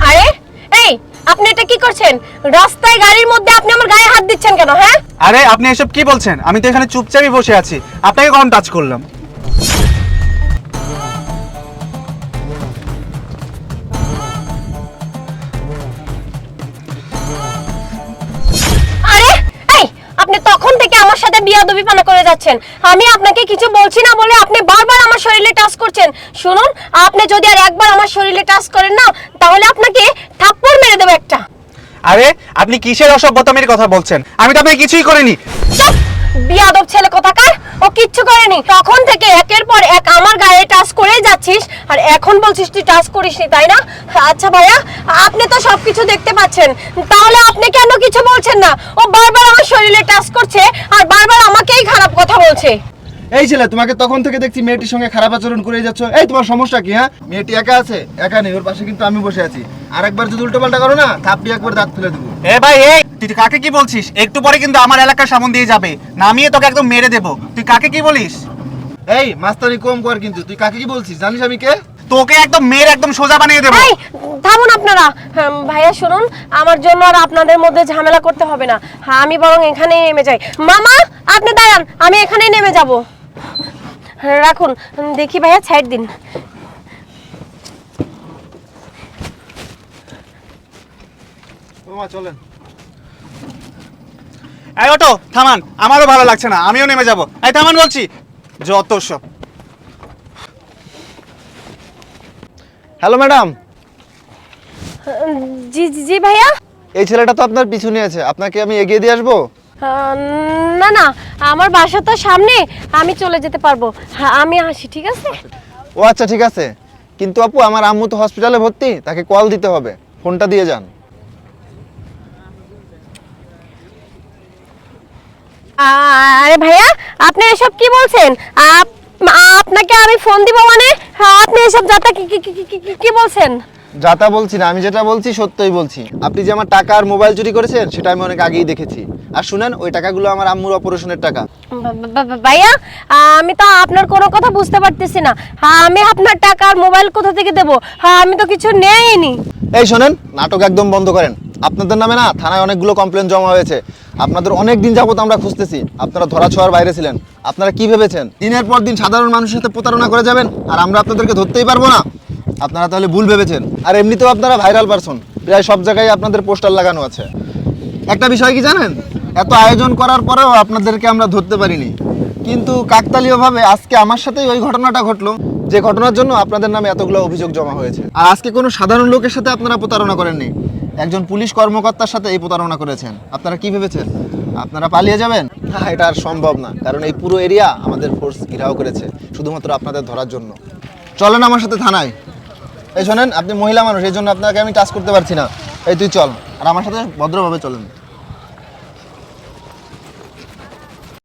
আরে এই আপনি এটা কি করছেন? রাস্তায় গাড়ির মধ্যে আপনি আমার গায়ে হাত দিচ্ছেন কেন? হ্যাঁ, আরে আপনি এসব কি বলছেন? আমি তো এখানে চুপচাপই বসে আছি, আপনাকে কখন টাচ করলাম? আরে এই আপনি তখন থেকে আমার সাথে বিয়াদবিপনা করে যাচ্ছেন। আমি আপনাকে কিছু বলছি না বলে আপনি বারবার আমার শরীরে টাচ করছেন। শুনুন, আপনি যদি আর একবার আমার শরীরে টাচ করেন না, তাহলে আপনাকে থাপ্পড় মেরে দেব একটা। আরে আপনি কিসের অসভ্যতামির কথা বলছেন? আমি তো আপনাকে কিছুই করিনি। চুপ! বিয়াদব ছেলে কোথাকার, ও কিচ্ছু করেনি। তখন থেকে একের পর এক আমার গায়ে টাচ করেই যাচ্ছিস, আর এখন বলছিস তুই টাচ করিসনি, তাই না? আচ্ছা ভাইয়া, আপনি তো সবকিছু দেখতে পাচ্ছেন, তাহলে আপনি কেন কিছু বলছেন না? ও বারবার আমার শরীরে টাচ করছে আর বারবার আমাকেই খারাপ কথা বলছে। এই ছেলে, তোমাকে তখন থেকে দেখছি মেয়েটির সঙ্গে খারাপ আচরণ করে যাচ্ছ। এই তোমার সমস্যা কি? হ্যাঁ, মেয়েটি একা আছে? একা নেই, ওর পাশে কিন্তু আমি বসে আছি। আর একবার যদি উল্টোপাল্টা করো না, থাপড়ি একবার দাঁত ফেলে দেবো। এ ভাই, এই তুই কাকে কি বলছিস? একটু পরে কিন্তু আমার এলাকার সামনে দিয়ে যাবে, নামিয়ে তোকে একদম মেরে দেবো। তুই কাকে কি বলিস? এই মাস্তানি কম কর কিন্তু। তুই কাকে কি বলছিস জানিস আমি কে? তোকে একদম মেরে একদম সোজা বানিয়ে দেবো। এই থামুন আপনারা। ভাইয়া শুনুন, আমার জন্য আর আপনাদের মধ্যে ঝামেলা করতে হবে না। আমি বরং এখানেই নেমে যাই। মামা আপনি দাঁড়ান, আমি এখানেই নেমে যাব। রাখুন, দেখি ভাইয়া সাইড দিন। ওমা চলেন। এই অটো থামান, আমারও ভালো লাগছে না, আমিও নেমে যাব। এই থামান বলছি, যত সব। Hello madam. জি জি জি ভাইয়া। এই ছেলেটা তো আপনার পিছনে আছে, আপনাকে আমি এগিয়ে দিয়ে আসবো? না না, আমার বাসা তো সামনে, আমি চলে যেতে পারবো। আমি আসি, ঠিক আছে? ও আচ্ছা ঠিক আছে, কিন্তু আপু আমার আম্মু তো হসপিটালে ভর্তি, তাকে কল দিতে হবে, ফোনটা দিয়ে যান। আরে ভাইয়া, আপনি এসব কি বলছেন? আপনাকে আমি ফোন দিব মানে? আপনি এসব যাতা কি বলছেন? যাতা বলছি না, আমি যেটা বলছি সত্যই বলছি। আপনি যে আমার টাকা আর মোবাইল চুরি করেছেন সেটা আমি অনেক আগেই দেখেছি। আর শুনেন, ওই টাকাগুলো আমার আম্মুর অপারেশনের টাকা। ভাইয়া, আমি তো আপনার কোনো কথা বুঝতে পারতেছি না। আমি আপনার টাকা আর মোবাইল কোথা থেকে দেব? আমি তো কিছু নেইনি। এই শোনেন, নাটক একদম বন্ধ করেন। আপনাদের নামে না থানায় অনেকগুলো কমপ্লেন জমা হয়েছে। আপনাদের অনেক দিন যাবত আমরা খুঁজতেছি, আপনারা ধরাছোঁয়ার বাইরে ছিলেন। আপনারা কি ভেবেছেন দিনের পর দিন সাধারণ মানুষের সাথে প্রতারণা করে যাবেন আর আমরা আপনাদেরকে ধরতেই পারবো না? আপনারা তাহলে ভুল ভেবেছেন। আর এমনিতেও আপনারা ভাইরাল পারসন, প্রায় সব জায়গায় আপনাদের পোস্টার লাগানো আছে। একটা বিষয় কি জানেন, এত আয়োজন করার পরেও আপনাদেরকে আমরা ধরতে পারিনি। কিন্তু কাকতালীয়ভাবে আজকে আমার সাথেই ওই ঘটনাটা ঘটলো, যে ঘটনার জন্য আপনাদের নামে এতগুলো অভিযোগ জমা হয়েছে। আর আজকে কোনো সাধারণ লোকের সাথে আপনারা প্রতারণা করেননি, একজন পুলিশ কর্মকর্তার সাথে এই প্রতারণা করেছেন। আপনারা কি ভেবেছেন আপনারা পালিয়ে যাবেন? না, এটা আর সম্ভব না, কারণ এই পুরো এরিয়া আমাদের ফোর্স ঘেরাও করেছে শুধুমাত্র আপনাদের ধরার জন্য। চলেন আমার সাথে থানায়। এই শোনেন, আপনি মহিলা মানুষ, এই জন্য আপনাকে আমি টাচ করতে পারছি না। এই তুই চল, আর আমার সাথে ভদ্রভাবে চলেন।